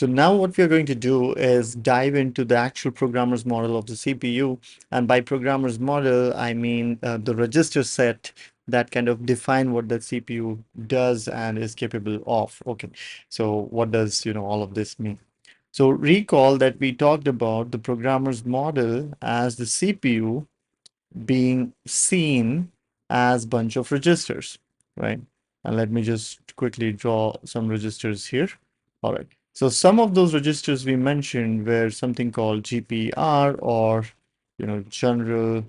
So now what we are going to do is dive into the actual programmer's model of the CPU. And by programmer's model, I mean the register set that kind of define what the CPU does and is capable of. Okay, so what does, all of this mean? So recall that we talked about the programmer's model as the CPU being seen as bunch of registers, right? And let me just quickly draw some registers here. All right. So some of those registers we mentioned were something called GPR or, general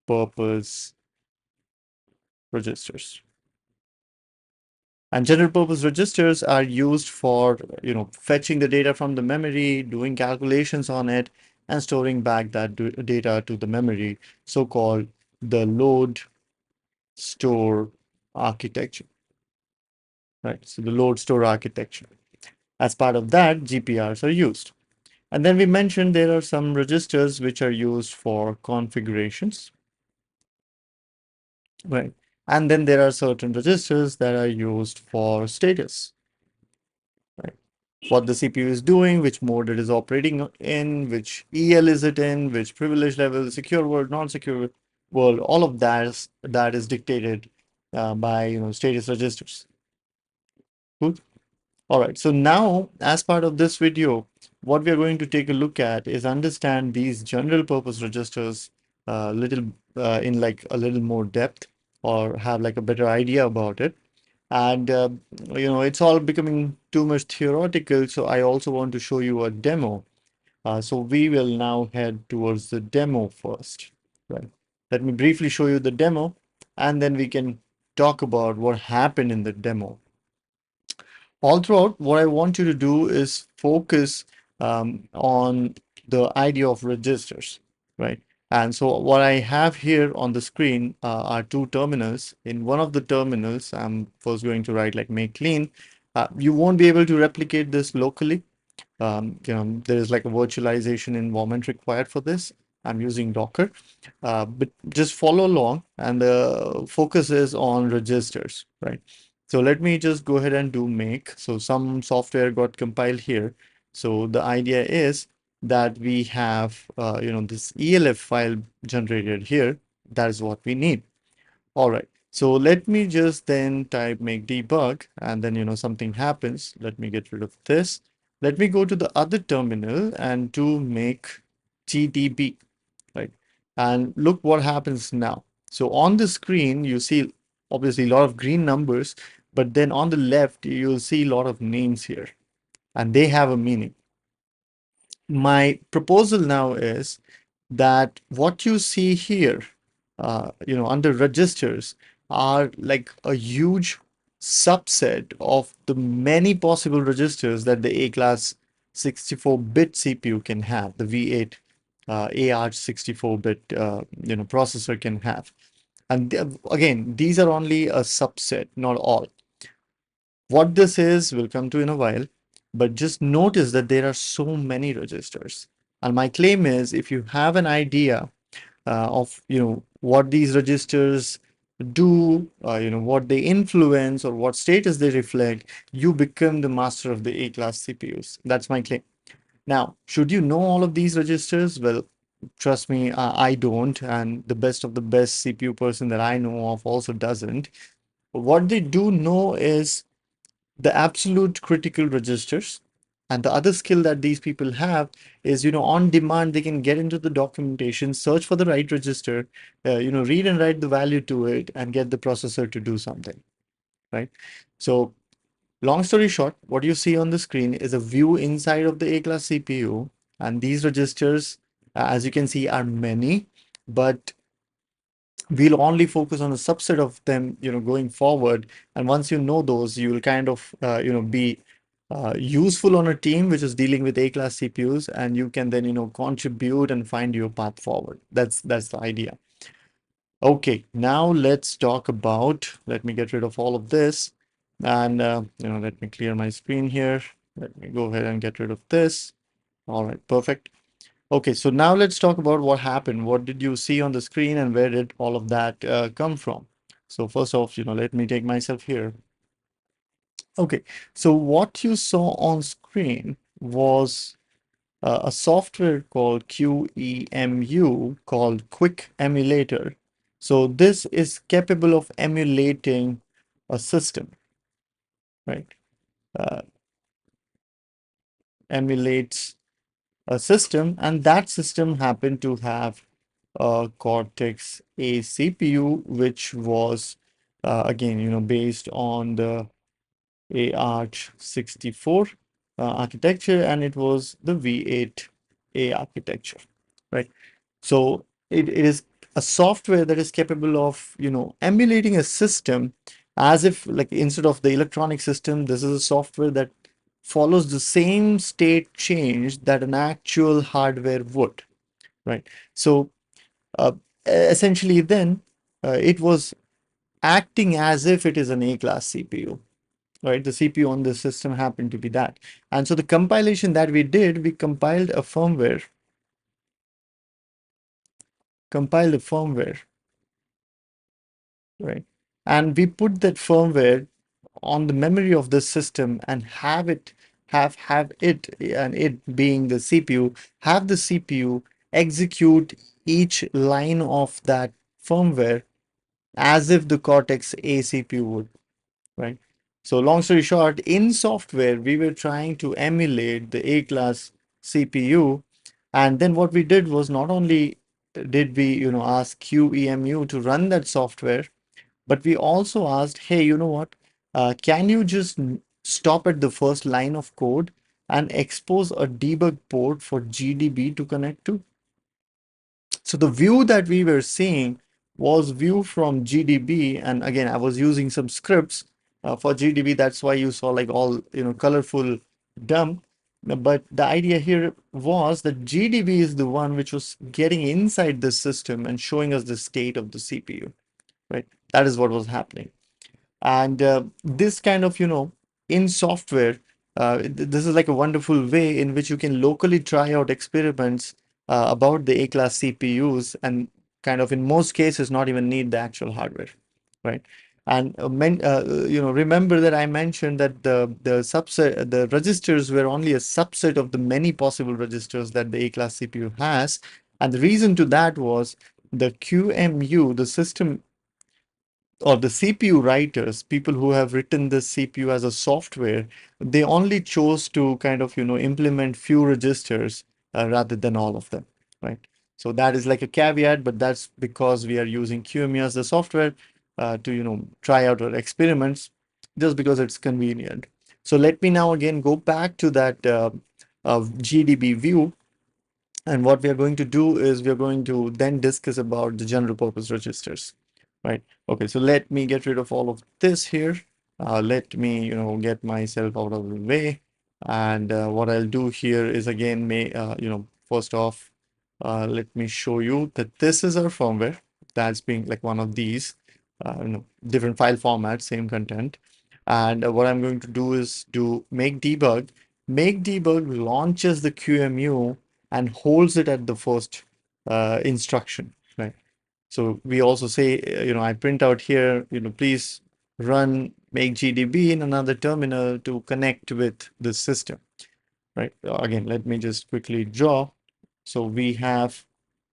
purpose registers. And general purpose registers are used for, fetching the data from the memory, doing calculations on it, and storing back that data to the memory, so-called the load store architecture, right? So the load store architecture. As part of that, GPRs are used. And then we mentioned there are some registers which are used for configurations, right? And then there are certain registers that are used for status, right? What the CPU is doing, which mode it is operating in, which EL is it in, which privilege level, secure world, non-secure world, all of that is dictated by status registers. Cool. All right, so now as part of this video, what we are going to take a look at is understand these general purpose registers little in like a little more depth, or have like a better idea about it. And it's all becoming too much theoretical, so I also want to show you a demo. So we will now head towards the demo first, right? Let me briefly show you the demo, and then we can talk about what happened in the demo. All throughout, what I want you to do is focus on the idea of registers, right? And so what I have here on the screen are two terminals. In one of the terminals, I'm first going to write like make clean. You won't be able to replicate this locally. There is like a virtualization environment required for this. I'm using Docker, but just follow along, and the focus is on registers, right? So let me just go ahead and do make. So some software got compiled here. So the idea is that we have, this ELF file generated here. That is what we need. All right. So let me just then type make debug, and then, something happens. Let me get rid of this. Let me go to the other terminal and do make gdb, right? And look what happens now. So on the screen, you see obviously a lot of green numbers, but then on the left, you'll see a lot of names here, and they have a meaning. My proposal now is that what you see here, under registers, are like a huge subset of the many possible registers that the A-class 64-bit CPU can have, the V8 ARch64-bit processor can have. And again, these are only a subset, not all. What this is, we'll come to in a while, but just notice that there are so many registers. And my claim is, if you have an idea of what these registers do, what they influence or what status they reflect, you become the master of the A-class CPUs. That's my claim. Now, should you know all of these registers? Well, trust me, I don't, and the best of the best CPU person that I know of also doesn't. What they do know is the absolute critical registers. And the other skill that these people have is, on demand, they can get into the documentation, search for the right register, read and write the value to it, and get the processor to do something, right? So long story short, what you see on the screen is a view inside of the A-class CPU. And these registers, as you can see, are many, but we'll only focus on a subset of them, going forward. And once you know those, you will kind of, be useful on a team which is dealing with A-class CPUs, and you can then, contribute and find your path forward. That's the idea. Okay, now let's talk about, let me get rid of all of this, and, let me clear my screen here. Let me go ahead and get rid of this. All right, perfect. Okay, so now let's talk about what happened. What did you see on the screen, and where did all of that come from? So first off, let me take myself here. Okay, so what you saw on screen was a software called QEMU called Quick Emulator. So this is capable of emulating a system, right? Uh, Emulates a system, and that system happened to have a Cortex A CPU, which was again, based on the ARch64 architecture, and it was the V8-A architecture, right? So it is a software that is capable of, emulating a system as if, like, instead of the electronic system, this is a software that follows the same state change that an actual hardware would, right? So uh, essentially then it was acting as if it is an A-class CPU, right? The CPU on the system happened to be that. And so the compilation that we did, we compiled a firmware, right? And we put that firmware on the memory of the system and have it, and it being the CPU, have the CPU execute each line of that firmware as if the Cortex A CPU would, right? So long story short, in software, we were trying to emulate the A-class CPU. And then what we did was, not only did we, ask QEMU to run that software, but we also asked, hey, you know what? Can you just stop at the first line of code and expose a debug port for GDB to connect to? So the view that we were seeing was view from GDB. And again, I was using some scripts for GDB. That's why you saw like all, colorful dump. But the idea here was that GDB is the one which was getting inside the system and showing us the state of the CPU, right? That is what was happening. And this kind of, in software, this is like a wonderful way in which you can locally try out experiments about the A-class CPUs, and kind of in most cases not even need the actual hardware, right? And remember that I mentioned that the registers were only a subset of the many possible registers that the A-class CPU has. And the reason to that was the QEMU, the system or the CPU writers, people who have written the CPU as a software, they only chose to kind of, implement few registers rather than all of them, right? So that is like a caveat, but that's because we are using QEMU as the software to, try out our experiments, just because it's convenient. So let me now again go back to that GDB view. And what we are going to do is we are going to then discuss about the general purpose registers, right? Okay, so let me get rid of all of this here. Let me, get myself out of the way. And what I'll do here is again, first off, let me show you that this is our firmware that's being like one of these, different file formats, same content. And what I'm going to do is do make debug. Make debug launches the QEMU and holds it at the first instruction, right? So we also say, I print out here, please run make GDB in another terminal to connect with the system, right? Again, let me just quickly draw. So we have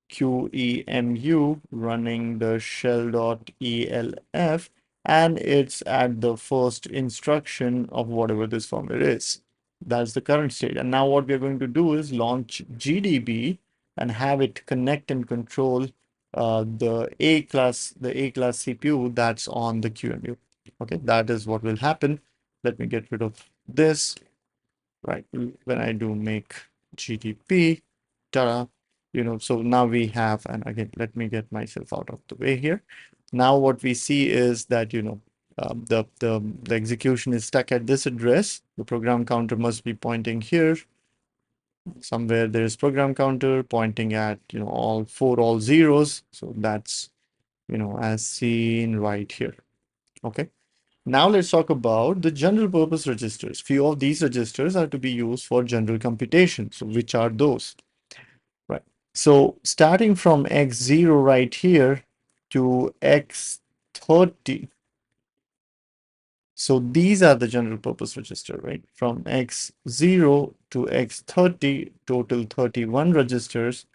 QEMU running the shell.elf, and it's at the first instruction of whatever this firmware is. That's the current state. And now what we're going to do is launch GDB and have it connect and control the A-class CPU that's on the QEMU. Okay, that is what will happen. Let me get rid of this. Right, when I do make GDP, ta-da, so now we have, and again, let me get myself out of the way here. Now what we see is that, the execution is stuck at this address. The program counter must be pointing here. Somewhere there is program counter pointing at, all zeros. So that's, as seen right here. Okay. Now let's talk about the general purpose registers. Few of these registers are to be used for general computation. So which are those? Right. So starting from x0 right here to x30, So these are the general purpose register, right? From X0 to X30, total 31 registers.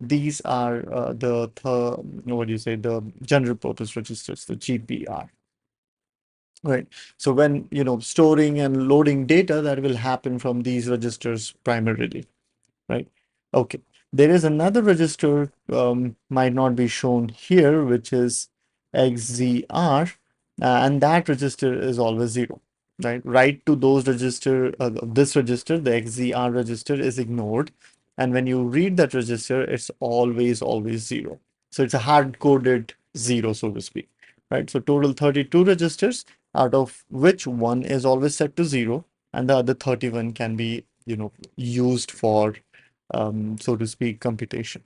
These are what do you say, the general purpose registers, the GPR, right? So when, storing and loading data, that will happen from these registers primarily, right? Okay. There is another register, might not be shown here, which is XZR, and that register is always zero, right? Write to those register, this register, the XZR register is ignored. And when you read that register, it's always zero. So it's a hard-coded zero, so to speak, right? So total 32 registers, out of which one is always set to zero, and the other 31 can be, used for so to speak, computation.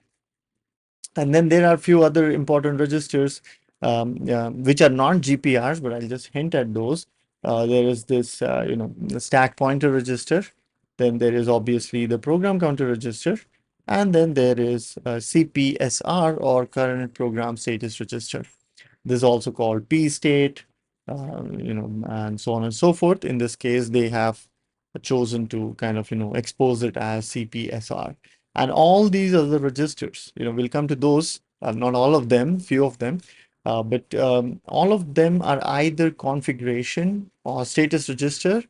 And then there are a few other important registers, which are not GPRs, but I'll just hint at those. There is this, the stack pointer register. Then there is obviously the program counter register. And then there is CPSR, or current program status register. This is also called P state, and so on and so forth. In this case, they have chosen to kind of, expose it as CPSR. And all these other registers, we'll come to those, not all of them, few of them, but all of them are either configuration or status register,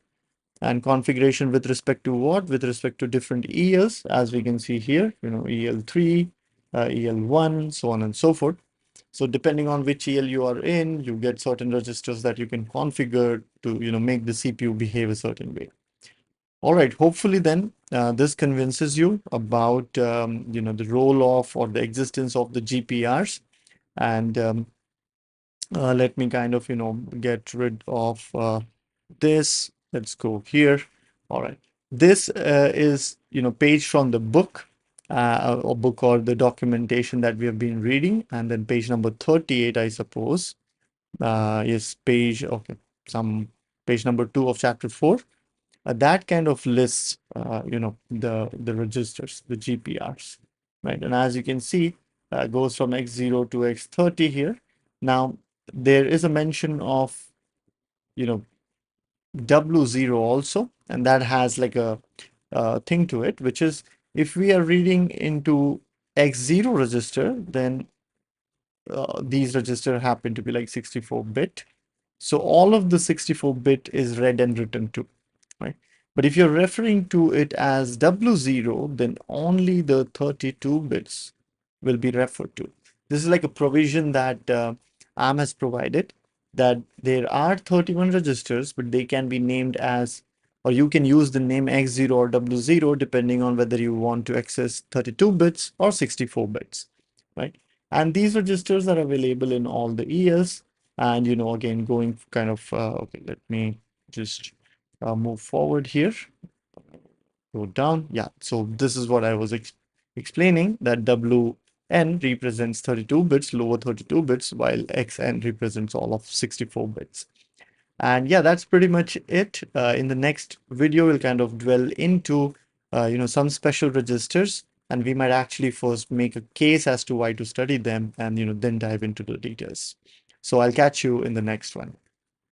and configuration with respect to what? With respect to different ELs, as we can see here, EL3, EL1, so on and so forth. So depending on which EL you are in, you get certain registers that you can configure to, make the CPU behave a certain way. All right, hopefully then this convinces you about, the role of, or the existence of the GPRs. And let me kind of, get rid of this. Let's go here. All right. This is, page from the book, or book, or the documentation that we have been reading. And then page number 38, I suppose, is page, okay, some page number 2 of chapter 4. That kind of lists, the registers, the GPRs, right? And as you can see, goes from X0 to X30 here. Now, there is a mention of, W0 also, and that has like a thing to it, which is if we are reading into X0 register, then these register happen to be like 64-bit. So all of the 64-bit is read and written to, right? But if you're referring to it as W0, then only the 32 bits will be referred to. This is like a provision that ARM has provided, that there are 31 registers, but they can be named as, or you can use the name X0 or W0 depending on whether you want to access 32 bits or 64 bits, right? And these registers are available in all the ELs. And, again, going kind of, okay, let me just move forward here, go down. Yeah, so this is what I was explaining, that WN represents 32 bits, lower 32 bits, while XN represents all of 64 bits. And yeah, that's pretty much it. In the next video, we'll kind of dwell into, some special registers, and we might actually first make a case as to why to study them, and, then dive into the details. So I'll catch you in the next one.